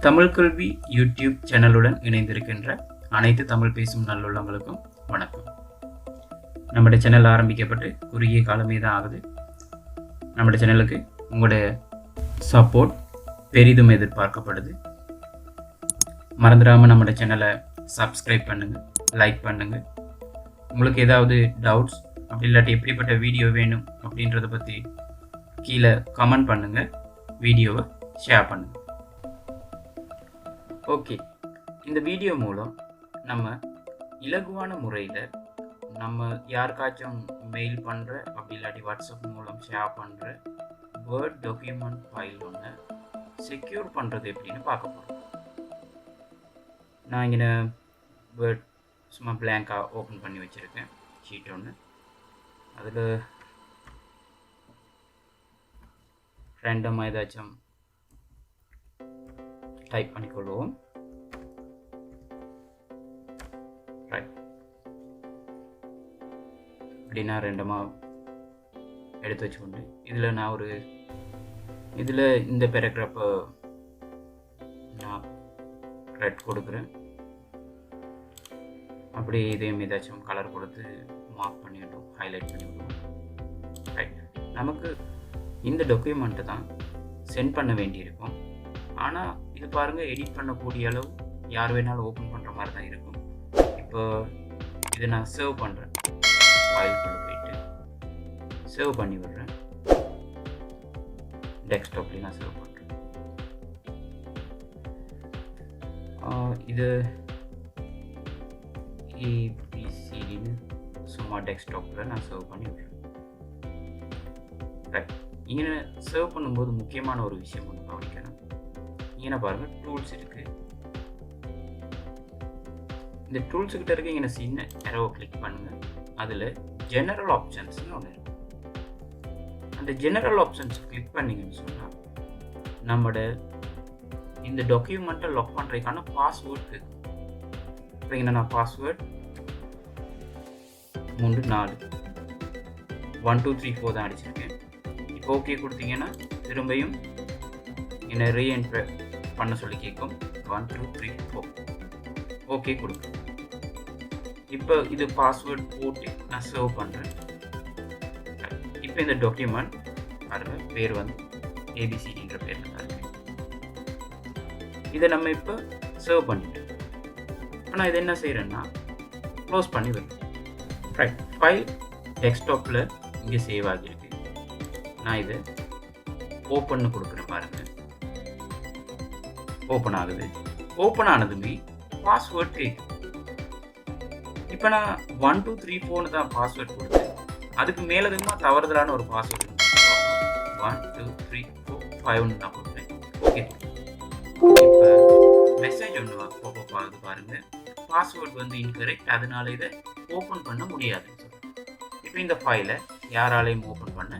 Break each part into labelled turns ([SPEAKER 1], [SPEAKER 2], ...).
[SPEAKER 1] தமிழ் கல்வி யூடியூப் சேனலுடன் இணைந்திருக்கின்ற அனைத்து தமிழ் பேசும் நல்லுள்ளங்களுக்கும் வணக்கம். நம்முடைய சேனல் ஆரம்பிக்கப்பட்டு குறுகிய காலமே தான் ஆகுது. நம்முடைய சேனலுக்கு உங்களுடைய சப்போர்ட் பெரிதும் எதிர்பார்க்கப்படுது. மறந்துடாமல் நம்முடைய சேனலை சப்ஸ்கிரைப் பண்ணுங்கள், லைக் பண்ணுங்கள். உங்களுக்கு ஏதாவது டவுட்ஸ் அப்படி இல்லாட்டி எப்படிப்பட்ட வீடியோ வேணும் அப்படின்றத பற்றி கீழே கமெண்ட் பண்ணுங்கள், வீடியோவை ஷேர் பண்ணுங்கள். ஓகே, இந்த வீடியோ மூலம் நம்ம இலகுவான முறையில் நம்ம யாருக்காச்சும் மெயில் பண்ணுற அப்படி இல்லாட்டி வாட்ஸ்அப் மூலம் ஷேர் பண்ணுற வேர்ட் டாக்குமெண்ட் ஃபைல் ஒன்று செக்யூர் பண்ணுறது எப்படின்னு பார்க்க போகிறோம். நான் இங்கே வேர்ட் சும்மா பிளாங்காக ஓப்பன் பண்ணி வச்சுருக்கேன் ஷீட் ஒன்று. அதில் ரேண்டமாக ஏதாச்சும் டைப் பண்ணிக்கொள்வோம். ரைட், அப்படின்னா ரெண்டமாக எடுத்து வச்சுக்கொண்டு இதில் நான் இதில் இந்த பேராகிராஃபை நான் ரெட் கொடுக்குறேன். அப்படி இதையும் ஏதாச்சும் கலர் கொடுத்து மார்க் பண்ணிவிட்டோம், ஹைலைட் பண்ணிவிடுவோம். ரைட், நமக்கு இந்த டாக்குமெண்ட்டை தான் சென்ட் பண்ண வேண்டியிருக்கும். ஆனால் இது பாருங்கள், எடிட் பண்ணக்கூடிய அளவு யார் வேணாலும் ஓப்பன் பண்ணுற மாதிரி தான் இருக்கும். இப்போ இதை நான் சேவ் பண்ணுறேன், ஃபைலுக்குள்ளே போயிட்டு சேவ் பண்ணி விடுறேன். டெஸ்க்டாப்லேயும் நான் சேவ் பண்ணுறேன். இது ஏபிசிடின்னு சும்மா டெஸ்க்டாப்பில் நான் சேவ் பண்ணி விடுறேன். ரைட், இங்கே சேவ் பண்ணும்போது முக்கியமான ஒரு விஷயம் ஒன்று கவனிக்கணும். இங்கே பாருங்கள், டூல்ஸ் இருக்குது. இந்த டூல்ஸ் கிட்ட இருக்க இங்கே சின்ன ஏரோவை கிளிக் பண்ணுங்கள். அதில் ஜெனரல் ஆப்ஷன்ஸ்னு ஒன்று இருக்குது. அந்த ஜெனரல் ஆப்ஷன்ஸ் கிளிக் பண்ணிங்கன்னு சொன்னால் நம்மளோட இந்த டாக்குமெண்ட்டை லாக் பண்ணுறதுக்கான பாஸ்வேர்ட் இருக்குது. இப்போ இங்கே நான் பாஸ்வேர்ட் 3 4 1 2 3 4 தான் அடிச்சிருக்கேன். இப்போ ஓகே கொடுத்தீங்கன்னா திரும்பியும் என்ன ரீஎன்ட்ரு பண்ண சொல்லி கேட்கும். 1 2 3 4 ஓகே கொடுக்கும். இப்போ இது பாஸ்வேர்ட் போட்டு நான் சேவ் பண்ணுறேன். இப்போ இந்த டாக்குமெண்ட் பாருங்க, பேர் வந்து ஏபிசிடின்ற பேரில் தான் இருக்கு. இதை நம்ம இப்போ சேவ் பண்ணிட்டோம். இப்போ நான் இதை என்ன செய்கிறேன்னா க்ளோஸ் பண்ணி வைக்கிறேன். ரைட், ஃபைல் டெஸ்க்டாப்பில் இங்கே சேவ் ஆகியிருக்கு. நான் இதை ஓப்பன் கொடுக்குறேன். பாருங்கள், ஓப்பன் ஆகுது. ஓப்பன் ஆனதுமே பாஸ்வேர்ட் கேட்கும். இப்போ நான் 1 2 3 4 தான் பாஸ்வேர்ட் கொடுத்தேன். அதுக்கு மேலதுமா தவறுதலான ஒரு பாஸ்வேர்டு 1 2 3 4 5 தான் கொடுத்தேன். ஓகே, இப்போ மெசேஜ் ஒன்று பாப்பப் ஆகுது பாருங்கள், பாஸ்வேர்ட் வந்து இன்கரெக்ட், அதனால இதை ஓப்பன் பண்ண முடியாதுன்னு சொல்லி. இப்போ இந்த ஃபைலை யாராலையும் ஓப்பன் பண்ண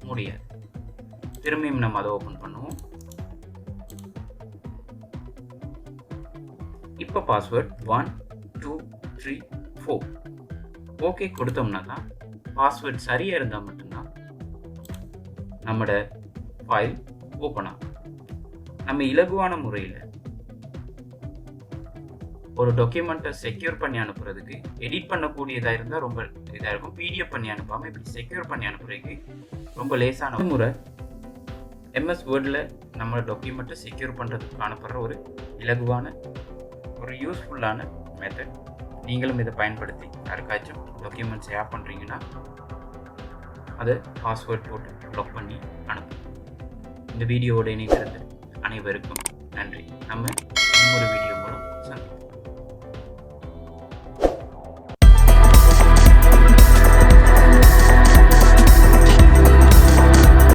[SPEAKER 1] முடியாது. திரும்பியும் நம்ம அதை ஓப்பன் பண்ணுவோம். இப்போ பாஸ்வேர்ட் 1 2 3 4 ஓகே கொடுத்தோம்னா தான் பாஸ்வேர்ட் சரியாக இருந்தால் மட்டும்தான் நம்மளோட ஃபைல் ஓப்பன் ஆகும். நம்ம இலகுவான முறையில் ஒரு டாக்குமெண்ட்டை செக்யூர் பண்ணி அனுப்புறதுக்கு எடிட் பண்ணக்கூடியதாக இருந்தால் ரொம்ப இதாக இருக்கும். பிடிஎஃப் பண்ணி அனுப்பாமல் இப்படி செக்யூர் பண்ணி அனுப்புறதுக்கு ரொம்ப லேசான முறை. எம்எஸ் வேர்டில் நம்ம டாக்குமெண்ட்டை செக்யூர் பண்ணுறதுக்கு அனுப்புகிற ஒரு இலகுவான ஒரு யூஸ்ஃபுல்லான மெத்தட். நீங்களும் இதை பயன்படுத்தி யாருக்காச்சும் டாக்குமெண்ட்ஸ் ஷேர் பண்ணுறீங்கன்னா அதை பாஸ்வேர்ட் போட்டு லாக் பண்ணி அனுப்பும். இந்த வீடியோவோட இணைந்திருந்த அனைவருக்கும் நன்றி. நம்ம இன்னொரு வீடியோ